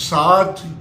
7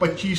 25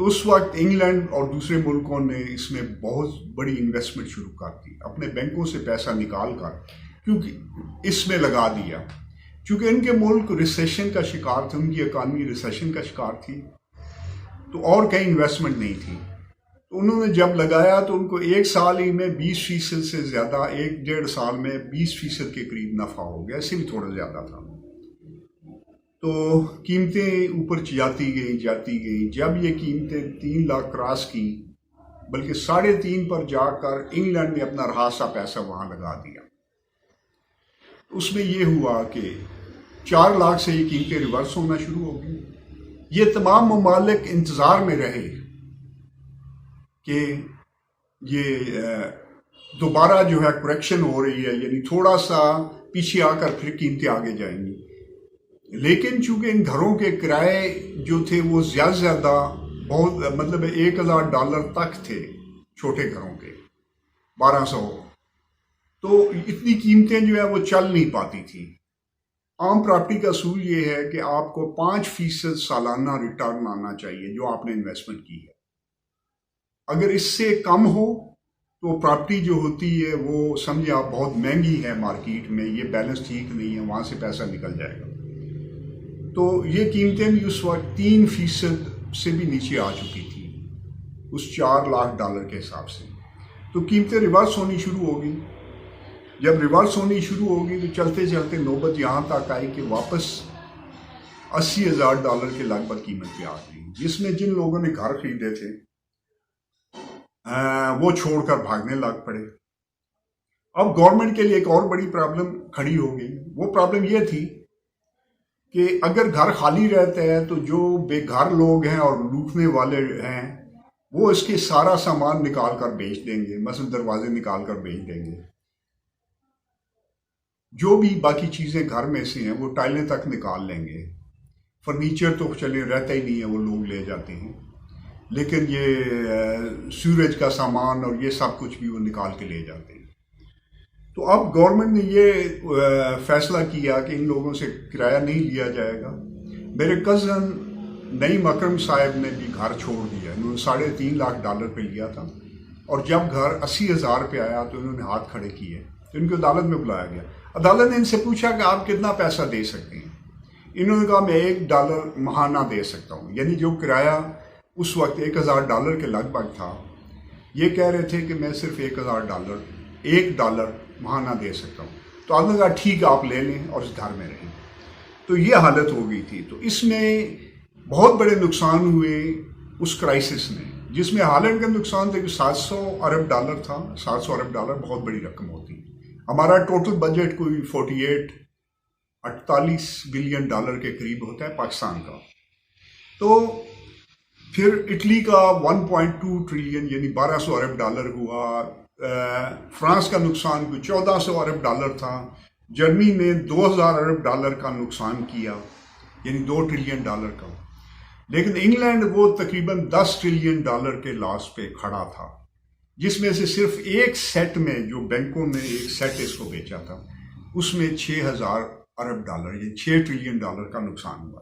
تو اس وقت انگلینڈ اور دوسرے ملکوں نے اس میں بہت بڑی انویسٹمنٹ شروع کر دی، اپنے بینکوں سے پیسہ نکال کر کیونکہ اس میں لگا دیا، چونکہ ان کے ملک ریسیشن کا شکار تھے، ان کی اکانومی ریسیشن کا شکار تھی، تو اور کہیں انویسٹمنٹ نہیں تھی۔ تو انہوں نے جب لگایا تو ان کو ایک سال ہی میں 20% سے زیادہ، 1.5 سال میں 20% کے قریب نفع ہو گیا، اسے بھی تھوڑا زیادہ تھا۔ تو قیمتیں اوپر جاتی گئیں، جب یہ قیمتیں 3 لاکھ کراس کی، بلکہ 3.5 پر جا کر انگلینڈ نے اپنا رہا سا پیسہ وہاں لگا دیا۔ اس میں یہ ہوا کہ 4 لاکھ سے یہ قیمتیں ریورس ہونا شروع ہو گئی۔ یہ تمام ممالک انتظار میں رہے کہ یہ دوبارہ جو ہے کریکشن ہو رہی ہے، یعنی تھوڑا سا پیچھے آ کر پھر قیمتیں آگے جائیں گی، لیکن چونکہ ان گھروں کے کرائے جو تھے وہ زیادہ بہت، مطلب $1,000 تک تھے چھوٹے گھروں کے، 1200، تو اتنی قیمتیں جو ہے وہ چل نہیں پاتی تھی۔ عام پراپرٹی کا اصول یہ ہے کہ آپ کو 5% سالانہ ریٹرن آنا چاہیے جو آپ نے انویسٹمنٹ کی ہے۔ اگر اس سے کم ہو تو پراپرٹی جو ہوتی ہے وہ سمجھے آپ بہت مہنگی ہے مارکیٹ میں، یہ بیلنس ٹھیک نہیں ہے، وہاں سے پیسہ نکل جائے گا۔ تو یہ قیمتیں بھی اس وقت 3% سے بھی نیچے آ چکی تھی اس $4 لاکھ کے حساب سے۔ تو قیمتیں ریورس ہونی شروع ہو گئی۔ جب ریورس ہونی شروع ہو گئی تو چلتے چلتے نوبت یہاں تک آئی کہ واپس $80,000 کے لگ بھگ قیمت پہ آ گئی، جس میں جن لوگوں نے گھر خریدے تھے وہ چھوڑ کر بھاگنے لگ پڑے۔ اب گورنمنٹ کے لیے ایک اور بڑی پرابلم کھڑی ہو گئی۔ وہ پرابلم یہ تھی کہ اگر گھر خالی رہتا ہے تو جو بے گھر لوگ ہیں اور لوٹنے والے ہیں وہ اس کے سارا سامان نکال کر بیچ دیں گے، مثلا دروازے نکال کر بیچ دیں گے، جو بھی باقی چیزیں گھر میں سے ہیں وہ ٹائلیں تک نکال لیں گے، فرنیچر تو چلے رہتا ہی نہیں ہے، وہ لوگ لے جاتے ہیں، لیکن یہ سیوریج کا سامان اور یہ سب کچھ بھی وہ نکال کے لے جاتے ہیں۔ تو اب گورنمنٹ نے یہ فیصلہ کیا کہ ان لوگوں سے کرایہ نہیں لیا جائے گا۔ میرے کزن نعیم اکرم صاحب نے بھی گھر چھوڑ دیا، انہوں نے $3.5 لاکھ پہ لیا تھا، اور جب گھر 80,000 پہ آیا تو انہوں نے ہاتھ کھڑے کیے، تو ان کو عدالت میں بلایا گیا۔ عدالت نے ان سے پوچھا کہ آپ کتنا پیسہ دے سکتے ہیں؟ انہوں نے کہا میں $1 ماہانہ دے سکتا ہوں، یعنی جو کرایہ اس وقت $1,000 کے لگ بھگ تھا، یہ کہہ رہے تھے کہ میں صرف $1 ماہانہ دے سکتا ہوں۔ تو آپ نے کہا ٹھیک ہے آپ لے لیں اور اس گھر میں رہیں۔ تو یہ حالت ہو گئی تھی۔ تو اس میں بہت بڑے نقصان ہوئے اس کرائسس میں، جس میں ہالینڈ کا نقصان تھا کہ $700 ارب تھا۔ $700 ارب بہت بڑی رقم ہوتی ہے۔ ہمارا ٹوٹل بجٹ کوئی 48 بلین ڈالر کے قریب ہوتا ہے پاکستان کا۔ تو پھر اٹلی کا 1.2 ٹریلین یعنی $1200 ارب ہوا۔ فرانس کا نقصان کوئی $1400 ارب تھا۔ جرمنی نے $2000 ارب کا نقصان کیا، یعنی $2 ٹریلین کا۔ لیکن انگلینڈ وہ تقریباً $10 ٹریلین کے لاس پہ کھڑا تھا، جس میں سے صرف ایک سیٹ میں جو بینکوں نے ایک سیٹ اس کو بیچا تھا، اس میں $6000 ارب یعنی $6 ٹریلین کا نقصان ہوا۔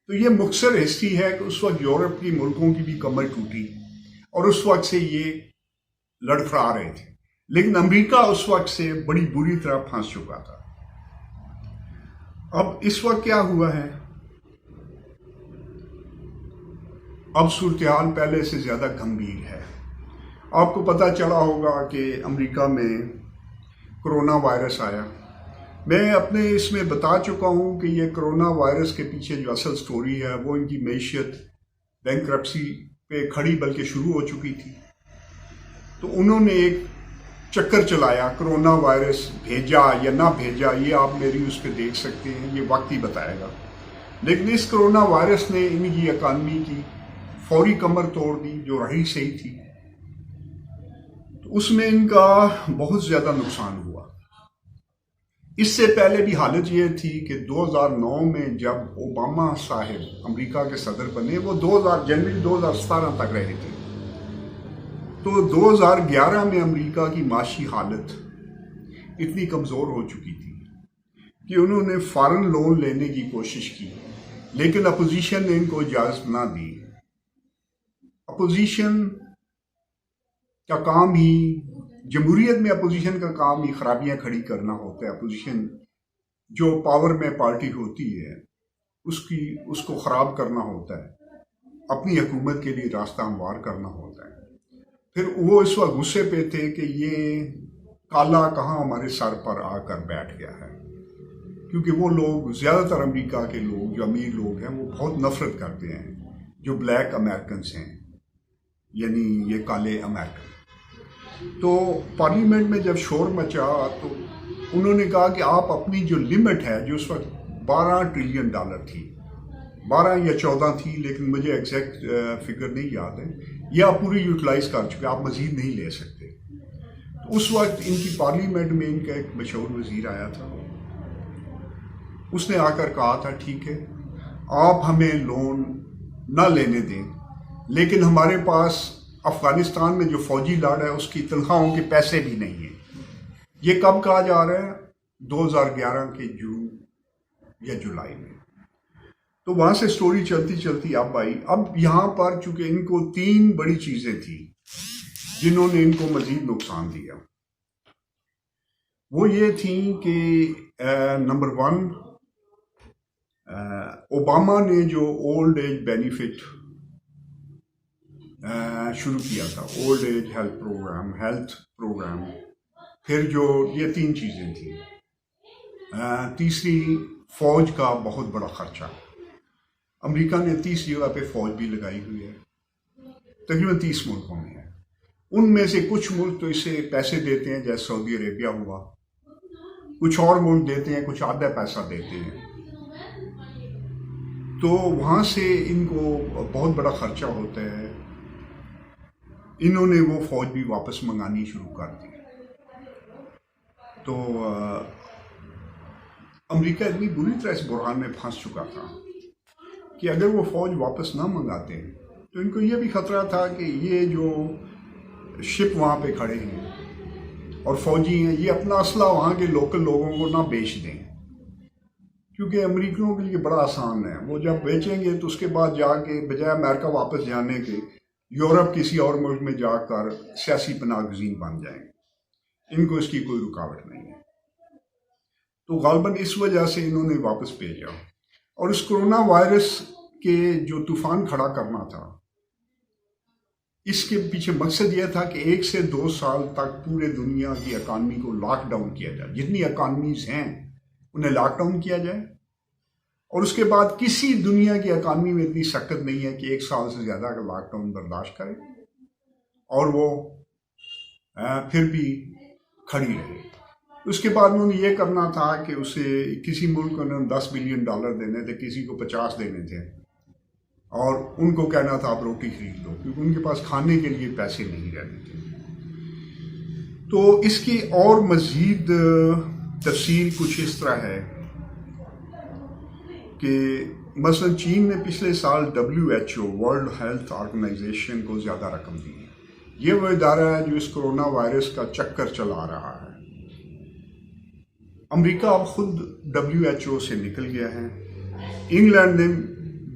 تو یہ مختصر ہسٹری ہے کہ اس وقت یورپ کی ملکوں کی بھی کمر ٹوٹی اور اس وقت سے یہ لڑکھڑا رہے تھے، لیکن امریکہ اس وقت سے بڑی بری طرح پھنس چکا تھا۔ اب اس وقت کیا ہوا ہے؟ اب صورتحال پہلے سے زیادہ گھمبیر ہے۔ آپ کو پتہ چلا ہوگا کہ امریکہ میں کرونا وائرس آیا۔ میں اپنے اس میں بتا چکا ہوں کہ یہ کرونا وائرس کے پیچھے جو اصل سٹوری ہے وہ ان کی معیشت بینکرپسی پہ کھڑی بلکہ شروع ہو چکی تھی۔ تو انہوں نے ایک چکر چلایا، کرونا وائرس بھیجا یا نہ بھیجا یہ آپ میری اس پہ دیکھ سکتے ہیں، یہ وقت ہی بتائے گا، لیکن اس کرونا وائرس نے ان کی اکانومی کی فوری کمر توڑ دی جو رہی صحیح تھی۔ تو اس میں ان کا بہت زیادہ نقصان ہوا۔ اس سے پہلے بھی حالت یہ تھی کہ 2009 میں جب اوباما صاحب امریکہ کے صدر بنے، وہ جنوری 2017 تک رہے تھے۔ تو 2011 میں امریکہ کی معاشی حالت اتنی کمزور ہو چکی تھی کہ انہوں نے فارن لون لینے کی کوشش کی، لیکن اپوزیشن نے ان کو اجازت نہ دی۔ اپوزیشن کا کام ہی، جمہوریت میں اپوزیشن کا کام ہی خرابیاں کھڑی کرنا ہوتا ہے. اپوزیشن جو پاور میں پارٹی ہوتی ہے اس کو خراب کرنا ہوتا ہے، اپنی حکومت کے لیے راستہ ہموار کرنا ہوتا ہے. پھر وہ اس وقت غصے پہ تھے کہ یہ کالا کہاں ہمارے سر پر آ کر بیٹھ گیا ہے، کیونکہ وہ لوگ، زیادہ تر امریکہ کے لوگ جو امیر لوگ ہیں، وہ بہت نفرت کرتے ہیں جو بلیک امریکنز ہیں، یعنی یہ کالے امریکن. تو پارلیمنٹ میں جب شور مچا تو انہوں نے کہا کہ آپ اپنی جو لمٹ ہے، جو اس وقت $12 ٹریلین تھی، 12 یا 14 تھی، لیکن مجھے ایگزیکٹ فگر نہیں یاد ہے، یہ آپ پوری یوٹیلائز کر چکے، آپ مزید نہیں لے سکتے. تو اس وقت ان کی پارلیمنٹ میں ان کا ایک مشہور وزیر آیا تھا، اس نے آ کر کہا تھا ٹھیک ہے آپ ہمیں لون نہ لینے دیں، لیکن ہمارے پاس افغانستان میں جو فوجی لڑ ہے اس کی تنخواہوں کے پیسے بھی نہیں ہیں. یہ کب کہا جا رہا ہے؟ 2011 کے جون یا جولائی میں. تو وہاں سے سٹوری چلتی چلتی اب آئی. اب یہاں پر چونکہ ان کو 3 بڑی چیزیں تھیں جنہوں نے ان کو مزید نقصان دیا. وہ یہ تھیں کہ نمبر 1، اوباما نے جو اولڈ ایج بینیفٹ شروع کیا تھا، اولڈ ایج ہیلتھ پروگرام، پھر جو یہ 3 چیزیں تھیں. تیسری، فوج کا بہت بڑا خرچہ. امریکہ نے 30 جگہ پہ فوج بھی لگائی ہوئی ہے، تقریباً 30 ملکوں میں ہے. ان میں سے کچھ ملک تو اسے پیسے دیتے ہیں، جیسے سعودی عربیہ ہوا، کچھ اور ملک دیتے ہیں، کچھ آدھا پیسہ دیتے ہیں. تو وہاں سے ان کو بہت بڑا خرچہ ہوتا ہے. انہوں نے وہ فوج بھی واپس منگانی شروع کر دی. تو امریکہ اتنی بری طرح اس بحران میں پھنس چکا تھا کہ اگر وہ فوج واپس نہ منگاتے تو ان کو یہ بھی خطرہ تھا کہ یہ جو شپ وہاں پہ کھڑے ہیں اور فوجی ہیں، یہ اپنا اسلحہ وہاں کے لوکل لوگوں کو نہ بیچ دیں، کیونکہ امریکیوں کے لیے بڑا آسان ہے. وہ جب بیچیں گے تو اس کے بعد جا کے بجائے امریکہ واپس جانے کے یورپ کسی اور ملک میں جا کر سیاسی پناہ گزین بن جائیں گے. ان کو اس کی کوئی رکاوٹ نہیں ہے. تو غالباً اس وجہ سے انہوں نے واپس بھیجا. اور اس کرونا وائرس کے جو طوفان کھڑا کرنا تھا، اس کے پیچھے مقصد یہ تھا کہ 1 سے 2 سال تک پورے دنیا کی اکانومی کو لاک ڈاؤن کیا جائے. جتنی اکانومیز ہیں انہیں لاک ڈاؤن کیا جائے، اور اس کے بعد کسی دنیا کی اکانومی میں اتنی سخت نہیں ہے کہ 1 سال سے زیادہ کا لاک ڈاؤن برداشت کرے اور وہ پھر بھی کھڑی رہے. اس کے بعد انہوں نے یہ کرنا تھا کہ اسے کسی ملک کو انہوں نے $10 بلین دینے تھے، کسی کو 50 دینے تھے، اور ان کو کہنا تھا آپ روٹی خرید لو، کیونکہ ان کے پاس کھانے کے لیے پیسے نہیں رہتے تھے. تو اس کی اور مزید تفصیل کچھ اس طرح ہے کہ مثلا چین نے پچھلے سال WHO ورلڈ ہیلتھ آرگنائزیشن کو زیادہ رقم دی ہے. یہ وہ ادارہ ہے جو اس کرونا وائرس کا چکر چلا رہا ہے. امریکہ اب خود WHO سے نکل گیا ہے، انگلینڈ نے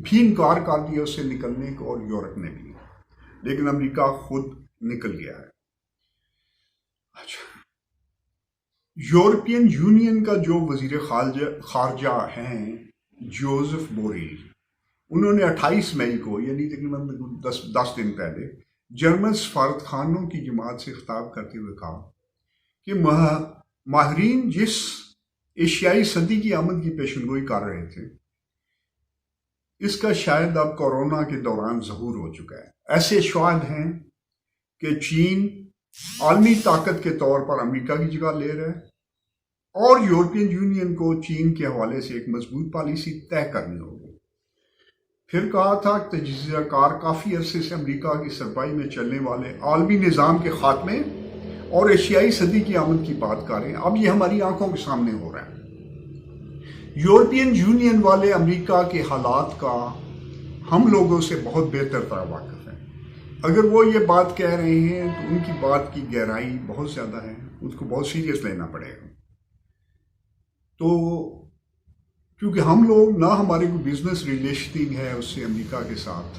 بھی انکار کر دیا اس سے نکلنے کو، اور یورپ نے بھی، لیکن امریکہ خود نکل گیا ہے. اچھا، یورپین یونین کا جو وزیر خارجہ ہیں جوزف بوریل، انہوں نے 28 مئی کو، یعنی تقریباً 10 دن پہلے، جرمن سفارت خانوں کی جماعت سے خطاب کرتے ہوئے کہا کہ ماہرین جس ایشیائی صدی کی آمد کی پیشنگوئی کر رہے تھے، اس کا شاید اب کورونا کے دوران ظہور ہو چکا ہے. ایسے شواہد ہیں کہ چین عالمی طاقت کے طور پر امریکہ کی جگہ لے رہا ہے، اور یورپین یونین کو چین کے حوالے سے ایک مضبوط پالیسی طے کرنی ہوگی. پھر کہا تھا کہ تجزیہ کار کافی عرصے سے امریکہ کی سربراہی میں چلنے والے عالمی نظام کے خاتمے اور ایشیائی صدی کی آمد کی بات کر رہے ہیں. اب یہ ہماری آنکھوں کے سامنے ہو رہا ہے. یورپین یونین والے امریکہ کے حالات کا ہم لوگوں سے بہت بہتر طرح واقف ہیں. اگر وہ یہ بات کہہ رہے ہیں تو ان کی بات کی گہرائی بہت زیادہ ہے، اس کو بہت سیریس لینا پڑے گا. تو کیونکہ ہم لوگ نہ ہمارے کو بزنس ریلیشننگ ہے اس سے امریکہ کے ساتھ،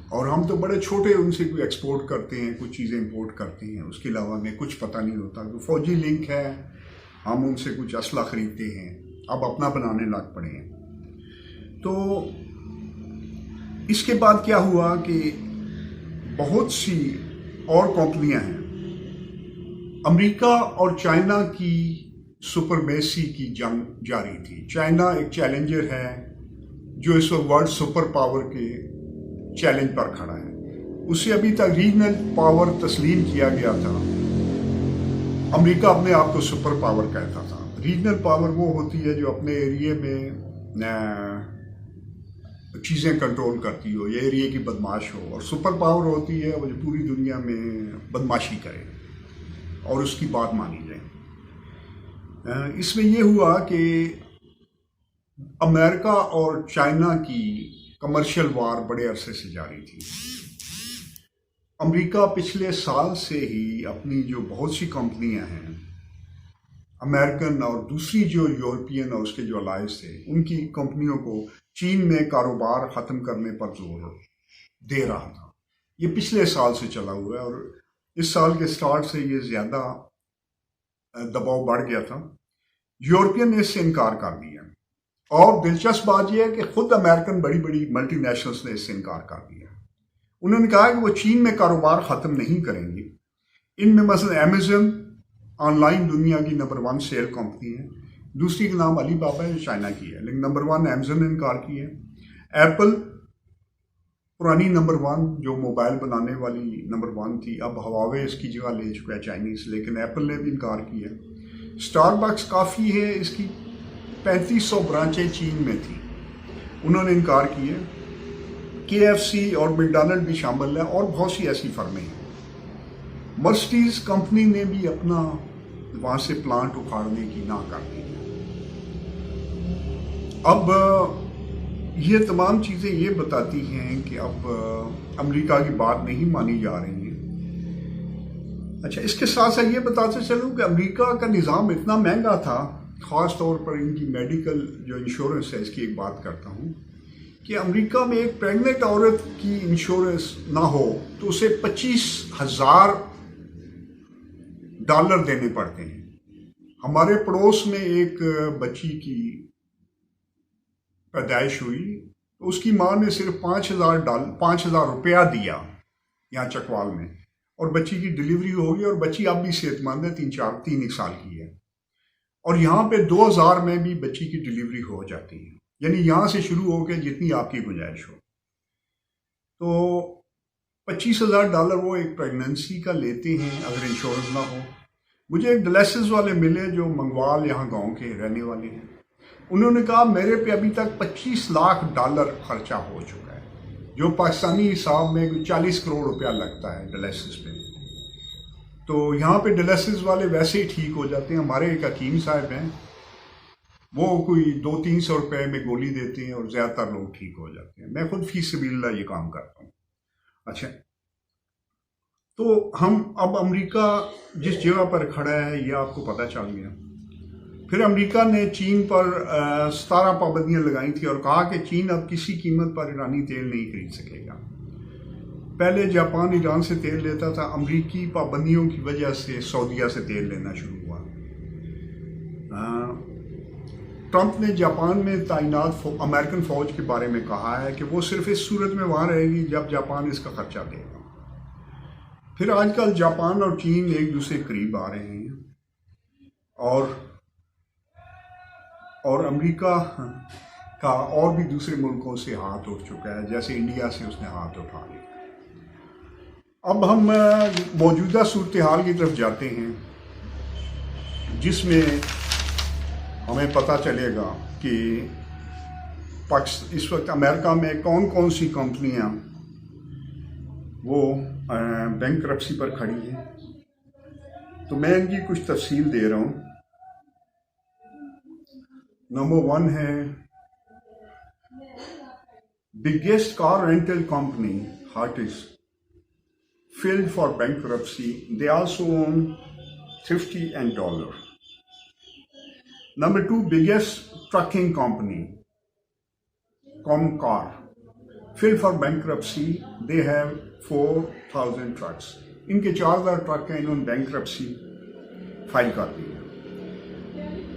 اور ہم تو بڑے چھوٹے ان سے کوئی ایکسپورٹ کرتے ہیں، کچھ چیزیں امپورٹ کرتے ہیں، اس کے علاوہ ہمیں کچھ پتہ نہیں ہوتا. تو فوجی لنک ہے، ہم ان سے کچھ اسلحہ خریدتے ہیں، اب اپنا بنانے لگ پڑے ہیں. تو اس کے بعد کیا ہوا کہ بہت سی اور کمپنیاں ہیں. امریکہ اور چائنا کی سپرمیسی کی جنگ جاری تھی. چائنا ایک چیلنجر ہے جو اس وقت ورلڈ سپر پاور کے چیلنج پر کھڑا ہے. اسے ابھی تک ریجنل پاور تسلیم کیا گیا تھا. امریکہ اپنے آپ کو سپر پاور کہتا تھا. ریجنل پاور وہ ہوتی ہے جو اپنے ایریے میں چیزیں کنٹرول کرتی ہو، یہ ایریے کی بدماش ہو. اور سپر پاور ہوتی ہے وہ جو پوری دنیا میں بدماشی کرے اور اس کی بات مانی جائے. اس میں یہ ہوا کہ امریکہ اور چائنا کی کمرشل وار بڑے عرصے سے جاری تھی. امریکہ پچھلے سال سے ہی اپنی جو بہت سی کمپنیاں ہیں، امریکن اور دوسری جو یورپین اور اس کے جو الائز تھے، ان کی کمپنیوں کو چین میں کاروبار ختم کرنے پر زور دے رہا تھا. یہ پچھلے سال سے چلا ہوا ہے اور اس سال کے سٹارٹ سے یہ زیادہ دباؤ بڑھ گیا تھا. یورپین نے اس سے انکار کر دیا. اور دلچسپ بات یہ ہے کہ خود امریکن بڑی بڑی ملٹی نیشنلز نے اس سے انکار کر دیا. انہوں نے کہا کہ وہ چین میں کاروبار ختم نہیں کریں گے. ان میں مثلا امیزن آن لائن دنیا کی نمبر 1 سیل کمپنی ہے. دوسری کا نام علی بابا ہے جو چائنا کی ہے، لیکن نمبر 1 امیزن نے انکار کی ہے. ایپل پرانی نمبر 1 جو موبائل بنانے والی نمبر 1 تھی، اب ہواوے اس کی جگہ لے چکا ہے چائنیز، لیکن ایپل نے بھی انکار کیا. اسٹار بکس کافی ہے، اس کی 3500 برانچیں چین میں تھیں، انہوں نے انکار کیا. KFC اور میکڈونلڈ بھی شامل ہے اور بہت سی ایسی فرمیں ہیں. مرسڈیز کمپنی نے بھی اپنا وہاں سے پلانٹ اکھاڑنے کی نہ کر دی. اب یہ تمام چیزیں یہ بتاتی ہیں کہ اب امریکہ کی بات نہیں مانی جا رہی ہے. اچھا، اس کے ساتھ ساتھ یہ بتاتے چلوں کہ امریکہ کا نظام اتنا مہنگا تھا، خاص طور پر ان کی میڈیکل جو انشورنس ہے، اس کی ایک بات کرتا ہوں کہ امریکہ میں ایک پریگننٹ عورت کی انشورنس نہ ہو تو اسے $25,000 دینے پڑتے ہیں. ہمارے پڑوس میں ایک بچی کی پیدائش ہوئی تو اس کی ماں نے صرف $5,000 دیا یہاں چکوال میں، اور بچی کی ڈلیوری ہو گئی اور بچی اب بھی صحت مند ہے، 3 سال کی ہے. اور یہاں پہ 2000 میں بھی بچی کی ڈلیوری ہو جاتی ہے، یعنی یہاں سے شروع ہو کے جتنی آپ کی گنجائش ہو. تو $25,000 وہ ایک پریگننسی کا لیتے ہیں اگر انشورنس نہ ہو. مجھے ایک ڈلیسز والے ملے جو منگوال یہاں گاؤں کے رہنے والے ہیں. انہوں نے کہا میرے پہ ابھی تک $25 لاکھ خرچہ ہو چکا ہے، جو پاکستانی حساب میں 40 کروڑ روپیہ لگتا ہے ڈلیسز پہ. تو یہاں پہ ڈلیسز والے ویسے ہی ٹھیک ہو جاتے ہیں. ہمارے ایک حکیم صاحب ہیں، وہ کوئی 200-300 روپے میں گولی دیتے ہیں اور زیادہ تر لوگ ٹھیک ہو جاتے ہیں. میں خود فی سبیل اللہ یہ کام کرتا ہوں. اچھا، تو ہم اب امریکہ جس جگہ پر کھڑا ہے یہ آپ کو پتہ چل گیا. پھر امریکہ نے چین پر 17 پابندیاں لگائی تھی اور کہا کہ چین اب کسی قیمت پر ایرانی تیل نہیں خرید سکے گا. پہلے جاپان ایران سے تیل لیتا تھا، امریکی پابندیوں کی وجہ سے سعودیہ سے تیل لینا شروع ہوا. ٹرمپ نے جاپان میں تعینات امریکن فوج کے بارے میں کہا ہے کہ وہ صرف اس صورت میں وہاں رہے گی جب جاپان اس کا خرچہ دے گا. پھر آج کل جاپان اور چین ایک دوسرے کے قریب آ رہے ہیں اور امریکہ کا اور بھی دوسرے ملکوں سے ہاتھ اٹھ چکا ہے، جیسے انڈیا سے اس نے ہاتھ اٹھا لیا. اب ہم موجودہ صورتحال کی طرف جاتے ہیں جس میں ہمیں پتہ چلے گا کہ اس وقت امریکہ میں کون کون سی کمپنیاں وہ بینکرپسی پر کھڑی ہیں. تو میں ان کی کچھ تفصیل دے رہا ہوں. نمبر 1 ہے biggest car rental company hearts filed for bankruptcy. They also own Thrifty and Dollar. Number 2, biggest trucking company, Comcar, filed for bankruptcy they have 4,000 trucks. ان کے 4,000 ٹرک ہیں، انہوں نے بینکرپسی فائل کر دی.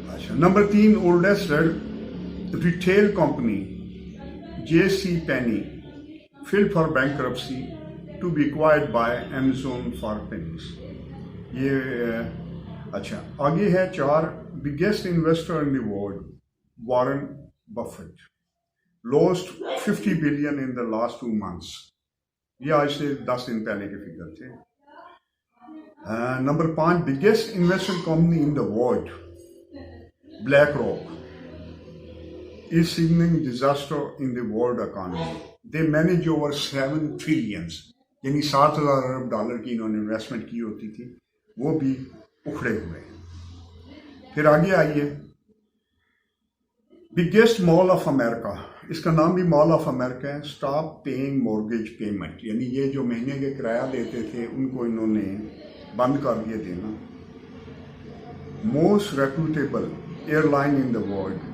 اچھا number 3 oldest retail company J C Penney filed for bankruptcy to be acquired by Amazon for pennies. یہ اچھا آگے ہے 4 biggest investor in the world Warren Buffett lost 50 billion in the last 2 months. یہ آج سے 10 دن پہلے کے فگر تھے. Number 5 biggest investment company in the world black rock is signaling disaster in the world economy. They manage over 7 trillions. یعنی 7,000 ارب dollar کی انہوں نے انویسٹمنٹ کی ہوتی تھی، وہ بھی اکھڑے ہوئے. پھر آگے آئیے بگیسٹ مال آف امریکہ، اس کا نام بھی مال آف امریکہ ہے. اسٹاپ پیئنگ مورگیج پیمنٹ، یعنی یہ جو مہینے کے کرایہ دیتے تھے ان کو انہوں نے بند کر دیے دینا. Most reputable airline in the world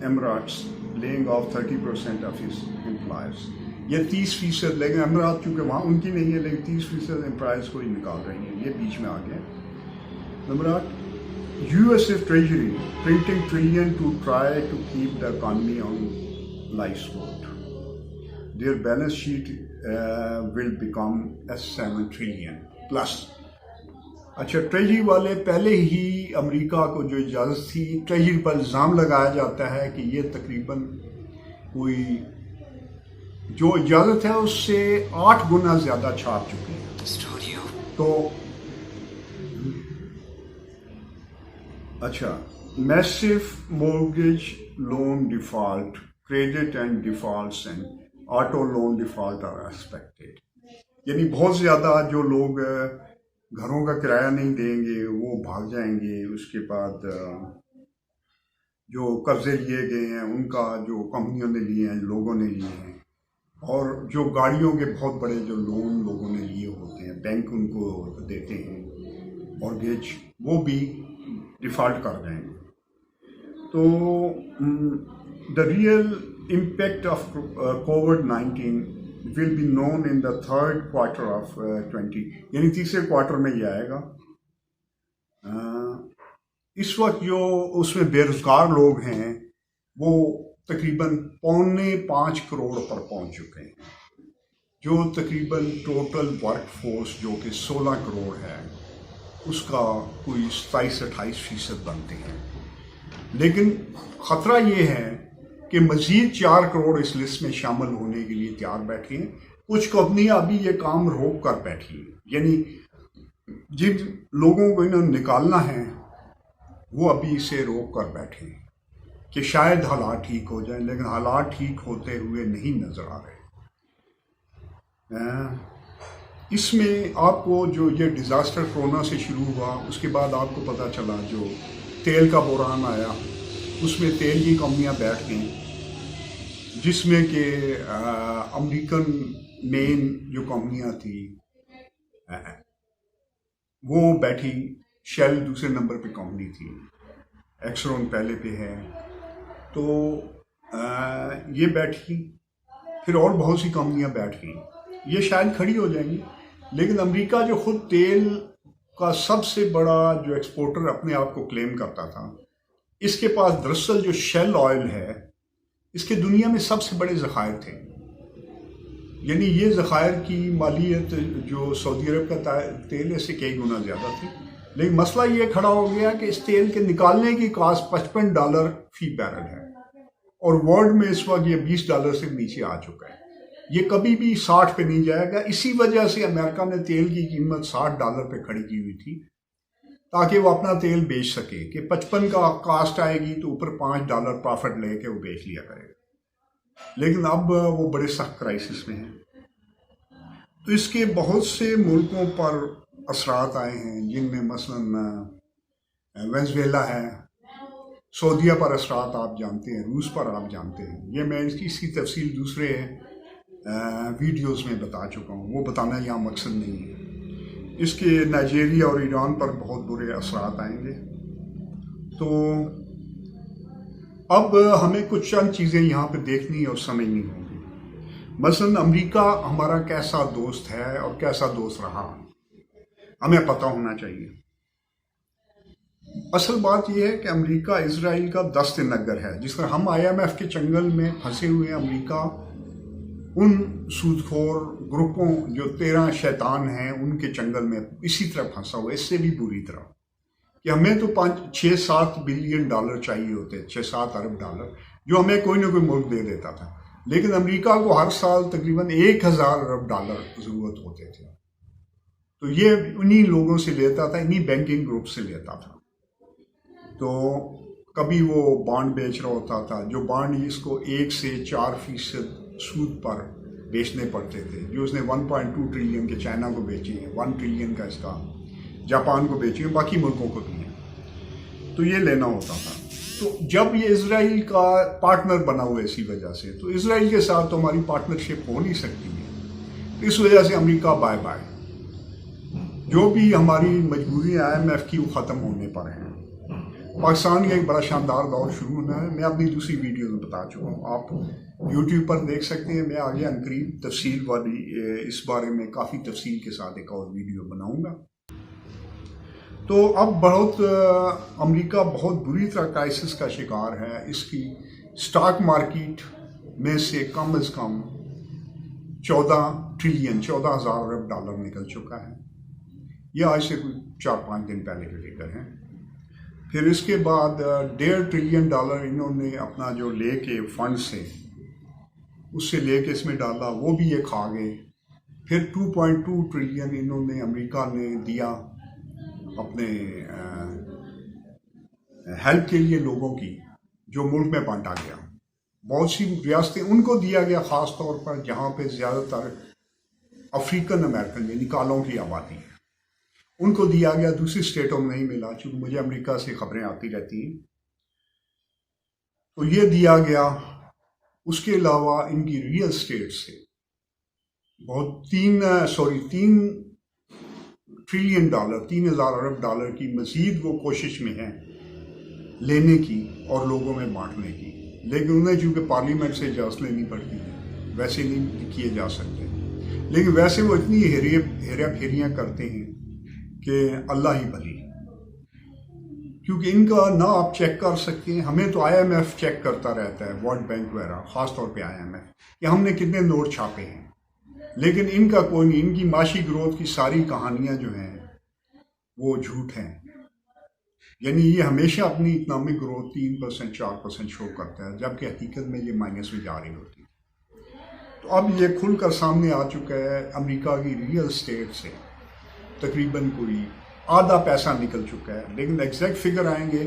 Emirates laying off 30% of its employees. یہ 30%، لیکن امارات چونکہ وہاں ان کی نہیں ہے، لیکن 30% امپلائز کو ہی نکال رہی ہیں. یہ بیچ میں آ گیا. Number 8 US treasury printing trillion to try to keep the economy on life support. Their balance sheet will become $7 trillion plus. اچھا ٹریجری والے پہلے ہی امریکہ کو جو اجازت تھی، ٹریجری پر الزام لگایا جاتا ہے کہ یہ تقریباً کوئی جو اجازت ہے اس سے 8 گنا زیادہ چھاپ چکے ہیں. تو اچھا massive mortgage loan default credit and defaults and auto loan default are expected. یعنی بہت زیادہ جو لوگ گھروں کا کرایہ نہیں دیں گے وہ بھاگ جائیں گے. اس کے بعد جو قرضے لیے گئے ہیں ان کا جو کمپنیوں نے لیے ہیں، لوگوں نے لیے ہیں، اور جو گاڑیوں کے بہت بڑے جو لون لوگوں نے لیے ہوتے ہیں، بینک ان کو دیتے ہیں مورگیج، وہ بھی ڈیفالٹ کر جائیں گے. تو the real impact of COVID-19 will be known in the third quarter of 20، یعنی تیسرے کوارٹر میں یہ آئے گا. اس وقت جو اس میں بے روزگار لوگ ہیں وہ تقریباً 4.25 کروڑ پر پہنچ چکے ہیں، جو تقریباً ٹوٹل ورک فورس جو کہ 16 کروڑ ہے اس کا کوئی 27-28% بنتے ہیں. لیکن خطرہ یہ ہے کہ مزید 4 کروڑ اس لسٹ میں شامل ہونے کے لیے تیار بیٹھے ہیں. کچھ کمپنیاں ابھی یہ کام روک کر بیٹھی ہیں، یعنی جن لوگوں کو انہوں نے نکالنا ہے وہ ابھی اسے روک کر بیٹھے ہیں کہ شاید حالات ٹھیک ہو جائیں، لیکن حالات ٹھیک ہوتے ہوئے نہیں نظر آ رہے. اس میں آپ کو جو یہ ڈیزاسٹر کورونا سے شروع ہوا، اس کے بعد آپ کو پتہ چلا جو تیل کا بحران آیا، اس میں تیل کی کمپنیاں بیٹھ گئیں، جس میں کہ امریکن مین جو کمپنیاں تھیں وہ بیٹھی. شیل دوسرے نمبر پہ کمپنی تھی، ایکسرون پہلے پہ ہے، تو یہ بیٹھی. پھر اور بہت سی کمپنیاں بیٹھ گئیں. یہ شاید کھڑی ہو جائیں گی، لیکن امریکہ جو خود تیل کا سب سے بڑا جو ایکسپورٹر اپنے آپ کو کلیم کرتا تھا، اس کے پاس دراصل جو شیل آئل ہے اس کے دنیا میں سب سے بڑے ذخائر تھے. یعنی یہ ذخائر کی مالیت جو سعودی عرب کا تیل ہے اس سے کئی گنا زیادہ تھی. لیکن مسئلہ یہ کھڑا ہو گیا کہ اس تیل کے نکالنے کی کاسٹ $55 فی بیرل ہے، اور ورلڈ میں اس وقت یہ $20 سے نیچے آ چکا ہے. یہ کبھی بھی 60 پہ نہیں جائے گا. اسی وجہ سے امریکہ نے تیل کی قیمت $60 پہ کھڑی کی ہوئی تھی تاکہ وہ اپنا تیل بیچ سکے کہ 55 کا کاسٹ آئے گی تو اوپر $5 پرافٹ لے کے وہ بیچ لیا کرے گا. لیکن اب وہ بڑے سخت کرائسس میں ہیں. تو اس کے بہت سے ملکوں پر اثرات آئے ہیں، جن میں مثلاً وینزویلا ہے، سعودیہ پر اثرات آپ جانتے ہیں، روس پر آپ جانتے ہیں. یہ میں اس کی تفصیل دوسرے ویڈیوز میں بتا چکا ہوں، وہ بتانا یہاں مقصد نہیں ہے. اس کے نائجیریا اور ایران پر بہت برے اثرات آئیں گے. تو اب ہمیں کچھ چند چیزیں یہاں پہ دیکھنی اور سمجھنی ہوں گی. مثلا امریکہ ہمارا کیسا دوست ہے اور کیسا دوست رہا، ہمیں پتہ ہونا چاہیے۔ اصل بات یہ ہے کہ امریکہ اسرائیل کا دست نگر ہے۔ جس طرح ہم آئی ایم ایف کے چنگل میں پھنسے ہوئے ہیں، امریکہ ان سود خور گروپوں جو 13 شیطان ہیں ان کے چنگل میں اسی طرح پھنسا ہوا ہے، اس سے بھی بری طرح کہ ہمیں تو 6-7 بلین ڈالر چاہیے ہوتے، 6-7 ارب ڈالر، جو ہمیں کوئی نہ کوئی ملک دے دیتا تھا، لیکن امریکہ کو ہر سال تقریباً 1000 ارب ڈالر ضرورت ہوتے تھے۔ تو یہ انہی لوگوں سے لیتا تھا، انہی بینکنگ گروپ سے لیتا تھا۔ تو کبھی وہ بانڈ بیچ رہا ہوتا تھا، جو بانڈ اس کو 1 سے 4% سود پر بیچنے پڑتے تھے، جو اس نے 1.2 ٹریلین کے چائنا کو بیچے ہیں، 1 ٹریلین کا اس کا جاپان کو بیچے ہیں، باقی ملکوں کو بھی ہیں، تو یہ لینا ہوتا تھا۔ تو جب یہ اسرائیل کا پارٹنر بنا ہوا ہے اسی وجہ سے، تو اسرائیل کے ساتھ تو ہماری پارٹنرشپ ہو نہیں سکتی ہے، تو اس وجہ سے امریکہ بائے بائے، جو بھی ہماری مجبوری آئی ایم ایف کی وہ ختم ہونے پر ہیں۔ پاکستان کا ایک بڑا شاندار دور شروع ہونا ہے، میں اپنی دوسری ویڈیو میں بتا چکا ہوں، آپ یوٹیوب پر دیکھ سکتے ہیں۔ میں آگے عنقریب تفصیل والی اس بارے میں کافی تفصیل کے ساتھ ایک اور ویڈیو بناؤں گا۔ تو اب امریکہ بہت بری طرح کرائسس کا شکار ہے، اس کی سٹاک مارکیٹ میں سے کم از کم 14,000 ارب ڈالر نکل چکا ہے، یہ آج سے کوئی 4-5 دن پہلے کے فگر ہیں۔ پھر اس کے بعد 1.5 ٹریلین ڈالر انہوں نے اپنا جو لے کے فنڈ سے اس سے لے کے اس میں ڈالا، وہ بھی یہ کھا گئے۔ پھر 2.2 ٹریلین انہوں نے امریکہ نے دیا اپنے ہیلپ کے لیے لوگوں کی، جو ملک میں بانٹا گیا۔ بہت سی ریاستیں ان کو دیا گیا، خاص طور پر جہاں پہ زیادہ تر افریقن امریکن یعنی کالوں کی آبادی ہے، ان کو دیا گیا، دوسری اسٹیٹوں میں نہیں ملا، چونکہ مجھے امریکہ سے خبریں آتی رہتی ہیں، تو یہ دیا گیا۔ اس کے علاوہ ان کی ریئل اسٹیٹ سے بہت 3 ٹریلین ڈالر 3,000 ارب ڈالر کی مزید وہ کوشش میں ہیں لینے کی اور لوگوں میں بانٹنے کی، لیکن انہیں چونکہ پارلیمنٹ سے اجازت لینی پڑتی ہے، ویسے نہیں کیے جا سکتے، لیکن ویسے وہ اتنی ہیرا پھیریاں کرتے ہیں کہ اللہ ہی بھلی، کیونکہ ان کا نہ آپ چیک کر سکتے ہیں۔ ہمیں تو آئی ایم ایف چیک کرتا رہتا ہے، ورلڈ بینک وغیرہ، خاص طور پہ آئی ایم ایف، کہ ہم نے کتنے نوٹ چھاپے ہیں، لیکن ان کا کوئی نہیں۔ ان کی معاشی گروتھ کی ساری کہانیاں جو ہیں وہ جھوٹ ہیں، یعنی یہ ہمیشہ اپنی اکنامک گروتھ 3% 4% شو کرتا ہے، جبکہ حقیقت میں یہ مائنس میں جا رہی ہوتی ہے۔ تو اب یہ کھل کر سامنے آ چکا ہے، امریکہ کی ریئل اسٹیٹ سے تقریباً کوئی آدھا پیسہ نکل چکا ہے، لیکن ایگزیکٹ فگر آئیں گے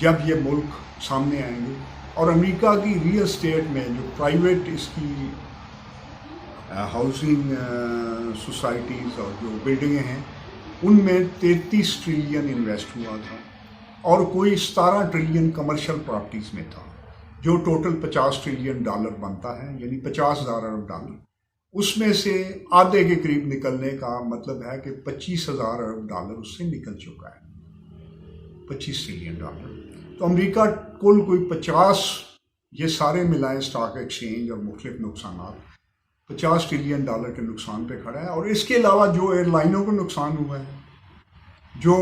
جب یہ ملک سامنے آئیں گے۔ اور امریکہ کی ریئل اسٹیٹ میں جو پرائیویٹ اس کی ہاؤسنگ سوسائٹیز اور جو بلڈنگیں ہیں، ان میں 33 ٹریلین انویسٹ ہوا تھا، اور کوئی 17 ٹریلین کمرشل پراپرٹیز میں تھا، جو ٹوٹل 50 ٹریلین ڈالر بنتا ہے، یعنی 50,000 ارب ڈالر۔ اس میں سے آدھے کے قریب نکلنے کا مطلب ہے کہ 25,000 ارب ڈالر اس سے نکل چکا ہے، 25 ٹریلین ڈالر۔ تو امریکہ کل کوئی 50، یہ سارے ملائیں اسٹاک ایکسچینج اور مختلف نقصانات، 50 ٹریلین ڈالر کے نقصان پہ کھڑا ہے۔ اور اس کے علاوہ جو ایئر لائنوں کو نقصان ہوا ہے، جو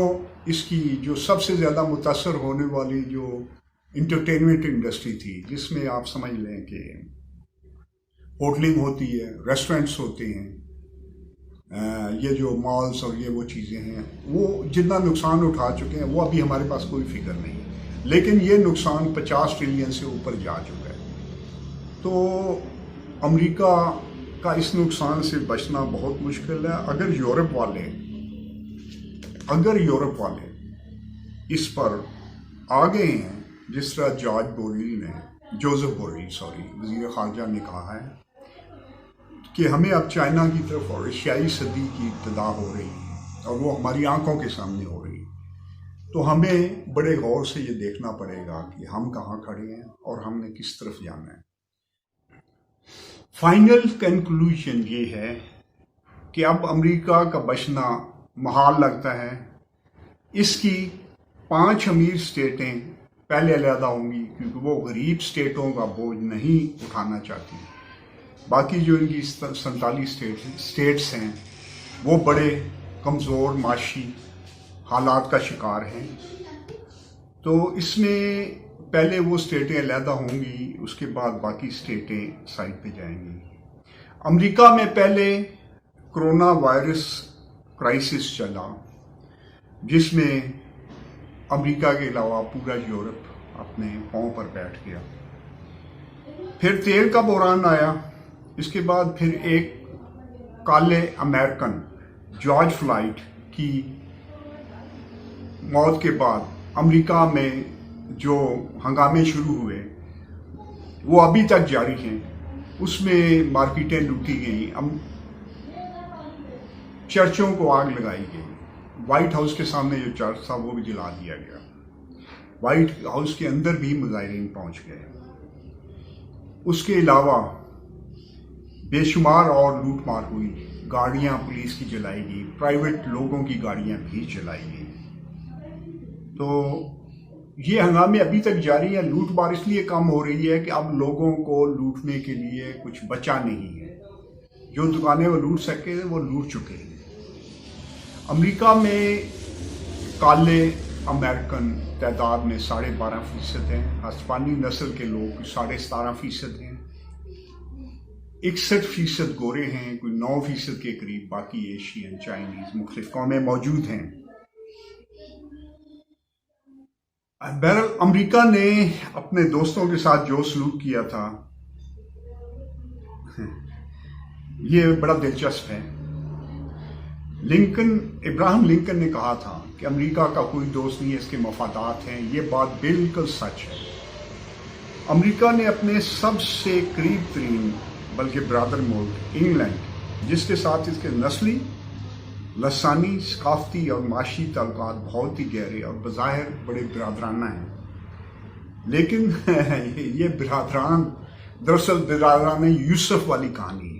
اس کی جو سب سے زیادہ متاثر ہونے والی جو انٹرٹینمنٹ انڈسٹری تھی، جس میں آپ سمجھ لیں کہ ہوٹلنگ ہوتی ہے، ریسٹورنٹس ہوتے ہیں، یہ جو مالز اور یہ وہ چیزیں ہیں، وہ جتنا نقصان اٹھا چکے ہیں وہ ابھی ہمارے پاس کوئی فگر نہیں ہے، لیکن یہ نقصان 50 ٹریلین سے اوپر جا چکا ہے۔ تو امریکہ کا اس نقصان سے بچنا بہت مشکل ہے۔ اگر یورپ والے اس پر آ گئے ہیں، جس طرح جوزف بوریل وزیر خارجہ نے کہا ہے کہ ہمیں اب چائنا کی طرف اور ایشیائی صدی کی ابتدا ہو رہی ہے، اور وہ ہماری آنکھوں کے سامنے ہو رہی ہے، تو ہمیں بڑے غور سے یہ دیکھنا پڑے گا کہ ہم کہاں کھڑے ہیں اور ہم نے کس طرف جانا ہے۔ فائنل کنکلوژن یہ ہے کہ اب امریکہ کا بچنا محال لگتا ہے۔ اس کی 5 امیر اسٹیٹیں پہلے علیحدہ ہوں گی، کیونکہ وہ غریب اسٹیٹوں کا بوجھ نہیں اٹھانا چاہتی، باقی جو ان کی 47 اسٹیٹس ہیں وہ بڑے کمزور معاشی حالات کا شکار ہیں. تو اس میں پہلے وہ اسٹیٹیں علیحدہ ہوں گی، اس کے بعد باقی اسٹیٹیں سائڈ پہ جائیں گی. امریکہ میں پہلے کرونا وائرس کرائسس چلا، جس میں امریکہ کے علاوہ پورا یورپ اپنے پاؤں پر بیٹھ گیا. پھر تیل کا بحران آیا. اس کے بعد پھر ایک کالے امریکن جارج فلائیڈ کی موت کے بعد امریکہ میں جو ہنگامے شروع ہوئے وہ ابھی تک جاری ہیں. اس میں مارکیٹیں لوٹی گئیں، چرچوں کو آگ لگائی گئی. وائٹ ہاؤس کے سامنے جو چرچ تھا وہ بھی جلا دیا گیا. وائٹ ہاؤس کے اندر بھی مظاہرین پہنچ گئے. اس کے علاوہ بے شمار اور لوٹ مار ہوئی. گاڑیاں پولیس کی جلائی گئی، پرائیویٹ لوگوں کی گاڑیاں بھی جلائی گئی. تو یہ ہنگامے ابھی تک جاری ہیں. لوٹ مار اس لیے کم ہو رہی ہے کہ اب لوگوں کو لوٹنے کے لیے کچھ بچا نہیں ہے. جو دکانیں وہ لوٹ سکے تھے وہ لوٹ چکے ہیں. امریکہ میں کالے امریکن تعداد میں 12.5% ہیں. ہسپانی نسل کے لوگ 17.5% ہیں. 61% گورے ہیں، کوئی 9% کے قریب باقی ایشین، چائنیز، مختلف قومیں موجود ہیں. بہرحال امریکہ نے اپنے دوستوں کے ساتھ جو سلوک کیا تھا یہ بڑا دلچسپ ہے. ابراہم لنکن نے کہا تھا کہ امریکہ کا کوئی دوست نہیں ہے، اس کے مفادات ہیں. یہ بات بالکل سچ ہے. امریکہ نے اپنے سب سے قریب ترین بلکہ برادر ملک انگلینڈ، جس کے ساتھ اس کے نسلی، لسانی، ثقافتی اور معاشی تعلقات بہت ہی گہرے اور بظاہر بڑے برادرانہ ہیں، لیکن یہ برادران دراصل برادران یوسف والی کہانی ہے.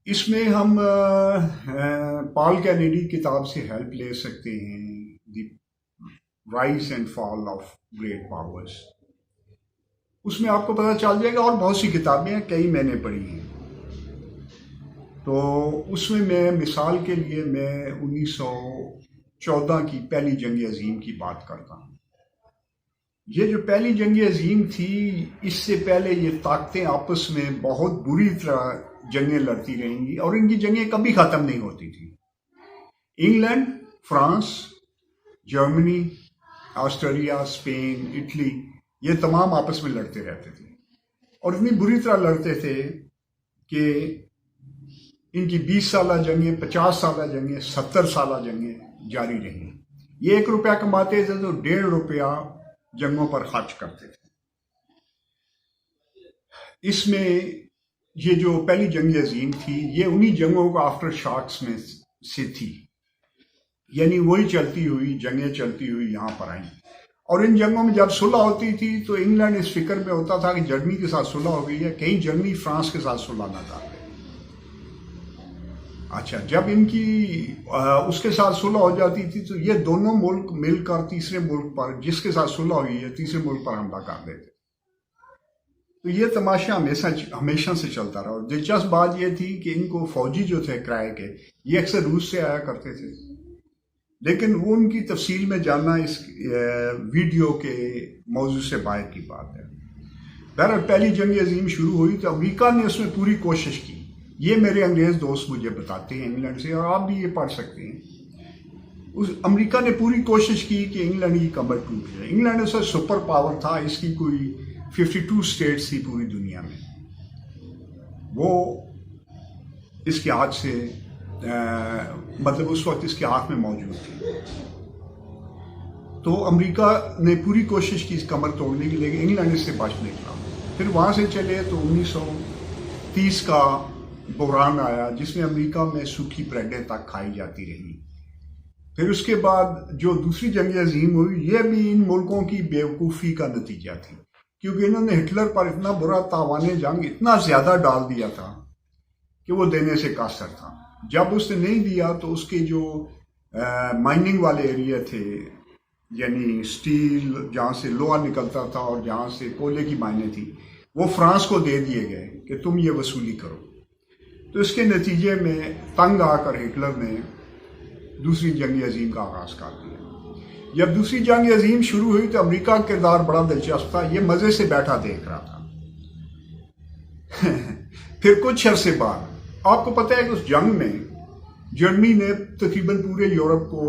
اس میں ہم پال کینیڈی کتاب سے ہیلپ لے سکتے ہیں، the rise and fall of great powers. اس میں آپ کو پتہ چل جائے گا، اور بہت سی کتابیں ہیں، کئی میں نے پڑھی ہیں. تو اس میں مثال کے لیے میں 1914 کی پہلی جنگ عظیم کی بات کرتا ہوں. یہ جو پہلی جنگ عظیم تھی، اس سے پہلے یہ طاقتیں آپس میں بہت بری طرح جنگیں لڑتی رہیں گی، اور ان کی جنگیں کبھی ختم نہیں ہوتی تھی. England, France, Germany, Austria, Spain, Italy, یہ تمام آپس میں لڑتے رہتے تھے، اور اتنی بری طرح لڑتے تھے کہ ان کی 20 سالہ جنگیں، 50 سالہ جنگیں، 70 سالہ جنگیں جاری رہیں. یہ 1 روپیہ کماتے تھے تو 1.5 روپیہ جنگوں پر خرچ کرتے تھے. اس میں یہ جو پہلی جنگ عظیم تھی، یہ انہی جنگوں کا آفٹر شاکس میں سے تھی. یعنی وہی چلتی ہوئی جنگیں چلتی ہوئی یہاں پر آئیں. اور ان جنگوں میں جب صلح ہوتی تھی تو انگلینڈ اس فکر میں ہوتا تھا کہ جرمنی کے ساتھ صلح ہو گئی ہے، کہیں جرمنی فرانس کے ساتھ صلح نہ کر لے. اچھا، جب ان کی اس کے ساتھ صلح ہو جاتی تھی تو یہ دونوں ملک مل کر تیسرے ملک پر، جس کے ساتھ صلح ہوئی ہے، تیسرے ملک پر حملہ کر دیتے. تو یہ تماشا ہمیشہ سے چلتا رہا. اور دلچسپ بات یہ تھی کہ ان کو فوجی جو تھے کرائے کے، یہ اکثر روس سے آیا کرتے تھے. لیکن وہ ان کی تفصیل میں جاننا اس ویڈیو کے موضوع سے باہر کی بات ہے. بہرحال پہلی جنگ عظیم شروع ہوئی تو امریکہ نے اس میں پوری کوشش کی. یہ میرے انگریز دوست مجھے بتاتے ہیں انگلینڈ سے، اور آپ بھی یہ پڑھ سکتے ہیں. امریکہ نے پوری کوشش کی کہ انگلینڈ کی کمر ٹوٹ جائے. انگلینڈ اس وقت سپر پاور تھا، اس کی کوئی 52 اسٹیٹس تھی پوری دنیا میں. وہ اس کے ہاتھ سے مطلب اس وقت اس کے ہاتھ میں موجود تھی. تو امریکہ نے پوری کوشش کی اس کمر توڑنے کی، لیکن انگلینڈ اس سے بچ نکلا. پھر وہاں سے چلے تو 1930 کا بحران آیا، جس میں امریکہ میں سوکھی بریڈیں تک کھائی جاتی رہی. پھر اس کے بعد جو دوسری جنگ عظیم ہوئی، یہ بھی ان ملکوں کی بیوقوفی کا نتیجہ تھی، کیونکہ انہوں نے ہٹلر پر اتنا برا تاوان جنگ اتنا زیادہ ڈال دیا تھا کہ وہ دینے سے قاصر تھا. جب اس نے نہیں دیا تو اس کے جو مائننگ والے ایریا تھے، یعنی سٹیل جہاں سے لوہا نکلتا تھا اور جہاں سے کولے کی مائنیں تھی، وہ فرانس کو دے دیے گئے کہ تم یہ وصولی کرو. تو اس کے نتیجے میں تنگ آ کر ہٹلر نے دوسری جنگ عظیم کا آغاز کر دیا. جب دوسری جنگ عظیم شروع ہوئی تو امریکہ کا کردار بڑا دلچسپ تھا. یہ مزے سے بیٹھا دیکھ رہا تھا. پھر کچھ عرصے بعد آپ کو پتہ ہے کہ اس جنگ میں جرمنی نے تقریباً پورے یورپ کو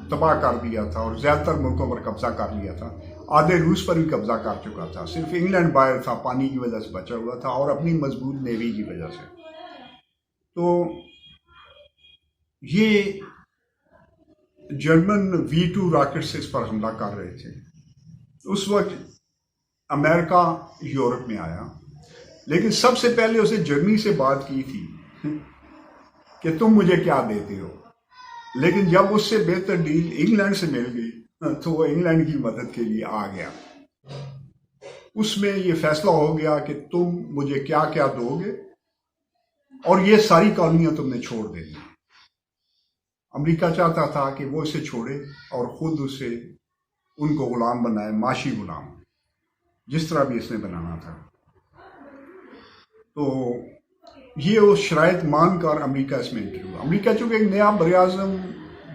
تباہ کر دیا تھا اور زیادہ تر ملکوں پر قبضہ کر لیا تھا. آدھے روس پر بھی قبضہ کر چکا تھا. صرف انگلینڈ باہر تھا، پانی کی وجہ سے بچا ہوا تھا اور اپنی مضبوط نیوی کی وجہ سے. تو یہ جرمن V2 راکٹ سے اس پر حملہ کر رہے تھے. اس وقت امریکہ یورپ میں آیا، لیکن سب سے پہلے اسے جرمنی سے بات کی تھی کہ تم مجھے کیا دیتے ہو. لیکن جب اس سے بہتر ڈیل انگلینڈ سے مل گئی تو وہ انگلینڈ کی مدد کے لیے آ گیا. اس میں یہ فیصلہ ہو گیا کہ تم مجھے کیا کیا دو گے اور یہ ساری کالونیاں تم نے چھوڑ دینی. امریکہ چاہتا تھا کہ وہ اسے چھوڑے اور خود اسے ان کو غلام بنائے، معاشی غلام، جس طرح بھی اس نے بنانا تھا. تو یہ وہ شرائط مان کر امریکہ اس میں انٹر ہوا. امریکہ چونکہ ایک نیا براعظم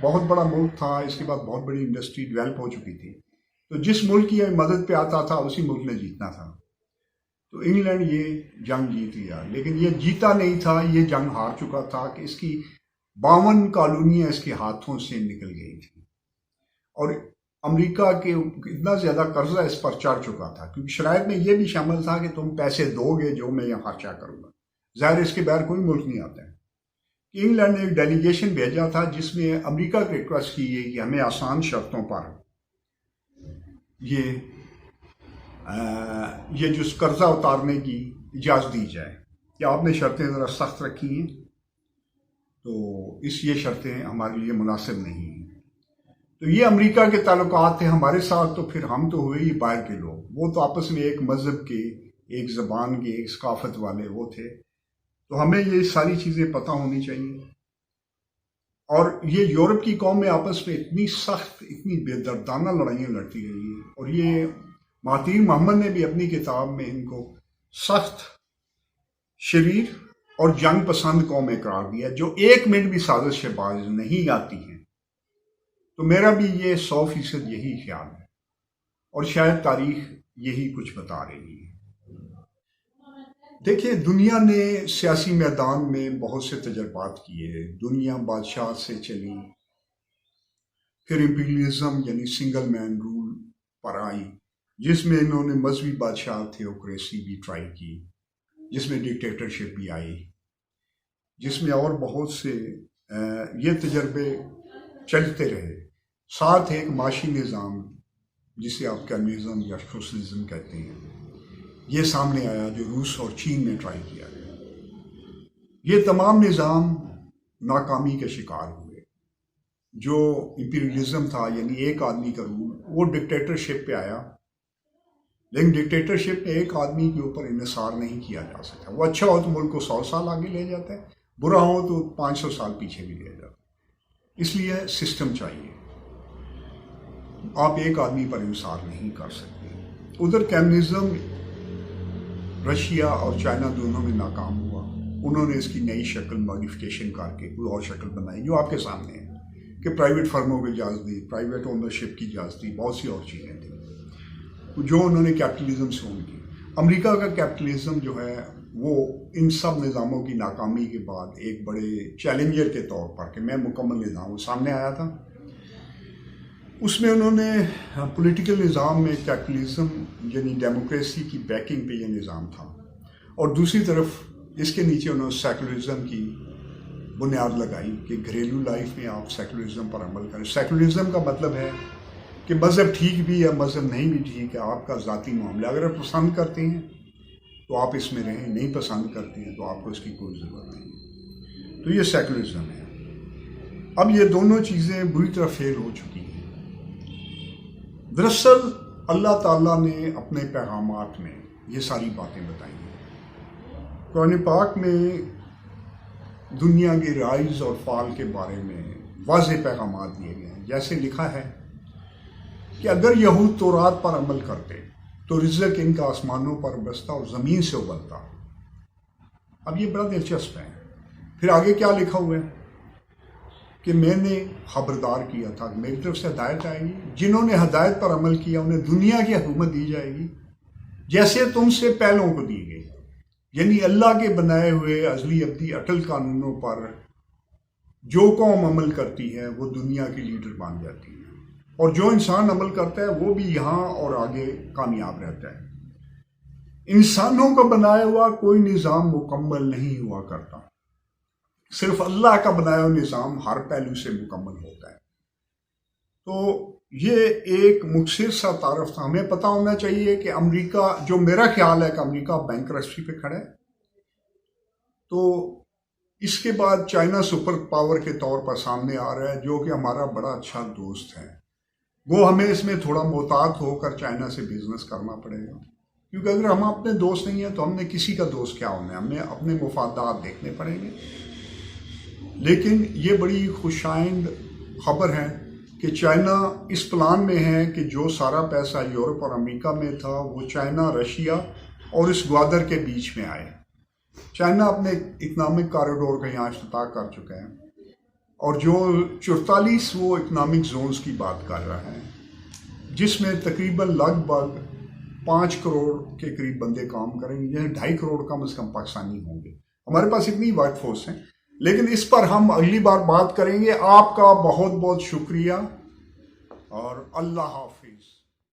بہت بڑا ملک تھا، اس کے بعد بہت بڑی انڈسٹری ڈیولپ ہو چکی تھی، تو جس ملک کی مدد پہ آتا تھا اسی ملک نے جیتنا تھا. تو انگلینڈ یہ جنگ جیت لیا، لیکن یہ جیتا نہیں تھا، یہ جنگ ہار چکا تھا کہ اس کی 52 کالونیاں اس کے ہاتھوں سے نکل گئی تھی. اور امریکہ کے اتنا زیادہ قرضہ اس پر چڑھ چکا تھا، کیونکہ شرائط میں یہ بھی شامل تھا کہ تم پیسے دو گے جو میں یہاں خرچہ کروں گا. ظاہر اس کے بغیر کوئی ملک نہیں آتا ہے. انگلینڈ نے ایک ڈیلیگیشن بھیجا تھا جس میں امریکہ کی ریکویسٹ کی ہے کہ ہمیں آسان شرطوں پر یہ جو قرضہ اتارنے کی اجازت دی جائے. کہ آپ نے شرطیں ذرا سخت رکھی ہیں، تو یہ شرطیں ہمارے لیے مناسب نہیں ہیں. تو یہ امریکہ کے تعلقات تھے ہمارے ساتھ. تو پھر ہم تو ہوئے ہی باہر کے لوگ، وہ تو آپس میں ایک مذہب کے، ایک زبان کے، ایک ثقافت والے وہ تھے. تو ہمیں یہ ساری چیزیں پتہ ہونی چاہیے. اور یہ یورپ کی قوم میں آپس میں اتنی سخت، اتنی بے دردانہ لڑائیاں لڑتی رہی ہیں. اور یہ مہاتیر محمد نے بھی اپنی کتاب میں ان کو سخت، شریر اور جنگ پسند قوم قرار دیا، جو 1 منٹ بھی سازش سے باز نہیں آتی ہیں. تو میرا بھی یہ 100% یہی خیال ہے، اور شاید تاریخ یہی کچھ بتا رہی ہے. دیکھیں، دنیا نے سیاسی میدان میں بہت سے تجربات کیے. دنیا بادشاہ سے چلی، پھر امپیریلزم یعنی سنگل مین رول پر آئی، جس میں انہوں نے مذہبی بادشاہ تھیوکریسی بھی ٹرائی کی، جس میں ڈکٹیٹرشپ بھی آئی، جس میں اور بہت سے یہ تجربے چلتے رہے. ساتھ ایک معاشی نظام جسے آپ کمیونزم یا سوشلزم کہتے ہیں، یہ سامنے آیا جو روس اور چین میں ٹرائی کیا گیا. یہ تمام نظام ناکامی کے شکار ہوئے. جو امپیریلزم تھا یعنی ایک آدمی کا رول، وہ ڈکٹیٹرشپ پہ آیا. لیکن ڈکٹیٹرشپ میں ایک آدمی کے اوپر انحصار نہیں کیا جا سکتا. وہ اچھا ہو تو ملک کو 100 سال آگے لے جاتا ہے، برا ہو تو 500 سال پیچھے بھی لے جاتا ہے. اس لیے سسٹم چاہیے. آپ ایک آدمی پر انحصار نہیں کر سکتے. ادھر کمیونزم رشیا اور چائنا دونوں میں ناکام ہوا. انہوں نے اس کی نئی شکل ماڈیفیکیشن کر کے کوئی اور شکل بنائی جو آپ کے سامنے ہے، کہ پرائیویٹ فرموں کی اجازت دی، پرائیویٹ اونرشپ کی اجازت دی، بہت سی اور چیزیں تھیں جو انہوں نے کیپٹلزم سے اون کی. امریکہ کا کیپٹلزم جو ہے وہ ان سب نظاموں کی ناکامی کے بعد ایک بڑے چیلنجر کے طور پر کہ میں مکمل نظام سامنے آیا تھا. اس میں انہوں نے پولیٹیکل نظام میں کیپٹلزم یعنی ڈیموکریسی کی بیکنگ پہ یہ نظام تھا، اور دوسری طرف اس کے نیچے انہوں نے سیکولرزم کی بنیاد لگائی کہ گھریلو لائف میں آپ سیکولرزم پر عمل کریں. سیکولرزم کا مطلب ہے کہ مذہب ٹھیک بھی ہے، مذہب نہیں بھی ٹھیک ہے، آپ کا ذاتی معاملہ. اگر آپ پسند کرتے ہیں تو آپ اس میں رہیں، نہیں پسند کرتے ہیں تو آپ کو اس کی کوئی ضرورت نہیں. تو یہ سیکولرزم ہے. اب یہ دونوں چیزیں بری طرح فیل ہو چکی ہیں. دراصل اللہ تعالیٰ نے اپنے پیغامات میں یہ ساری باتیں بتائی ہیں. قرآن پاک میں دنیا کے رائز اور فال کے بارے میں واضح پیغامات دیے گئے ہیں. جیسے لکھا ہے کہ اگر یہود تورات پر عمل کرتے تو رزق ان کا آسمانوں پر برستا اور زمین سے ابلتا۔ اب یہ بڑا دلچسپ ہے۔ پھر آگے کیا لکھا ہوا ہے کہ میں نے خبردار کیا تھا کہ میری طرف سے ہدایت آئے گی، جنہوں نے ہدایت پر عمل کیا انہیں دنیا کی حکومت دی جائے گی جیسے تم سے پہلوں کو دی گئی، یعنی اللہ کے بنائے ہوئے ازلی ابدی اٹل قانونوں پر جو قوم عمل کرتی ہے وہ دنیا کی لیڈر بن جاتی ہے، اور جو انسان عمل کرتا ہے وہ بھی یہاں اور آگے کامیاب رہتا ہے۔ انسانوں کا بنایا ہوا کوئی نظام مکمل نہیں ہوا کرتا، صرف اللہ کا بنایا ہوا نظام ہر پہلو سے مکمل ہوتا ہے۔ تو یہ ایک مختصر سا تعارف تھا۔ ہمیں پتہ ہونا چاہیے کہ امریکہ، جو میرا خیال ہے کہ امریکہ بینکرپسی پہ کھڑا ہے، تو اس کے بعد چائنا سپر پاور کے طور پر سامنے آ رہا ہے، جو کہ ہمارا بڑا اچھا دوست ہے۔ وہ ہمیں اس میں تھوڑا محتاط ہو کر چائنا سے بزنس کرنا پڑے گا، کیونکہ اگر ہم اپنے دوست نہیں ہیں تو ہم نے کسی کا دوست کیا ہونا ہے، ہمیں اپنے مفادات دیکھنے پڑیں گے۔ لیکن یہ بڑی خوشائند خبر ہے کہ چائنا اس پلان میں ہے کہ جو سارا پیسہ یورپ اور امریکہ میں تھا وہ چائنا، رشیا اور اس گوادر کے بیچ میں آئے۔ چائنا اپنے اکنامک کاریڈور کا یہاں افتتاح کر چکا ہے، اور جو 44 وہ اکنامک زونز کی بات کر رہا ہے، جس میں تقریباً لگ بھگ 5 کروڑ کے قریب بندے کام کریں گے، یعنی 2.5 کروڑ کم از کم پاکستانی ہوں گے۔ ہمارے پاس اتنی ورک فورس ہے، لیکن اس پر ہم اگلی بار بات کریں گے۔ آپ کا بہت بہت شکریہ اور اللہ حافظ۔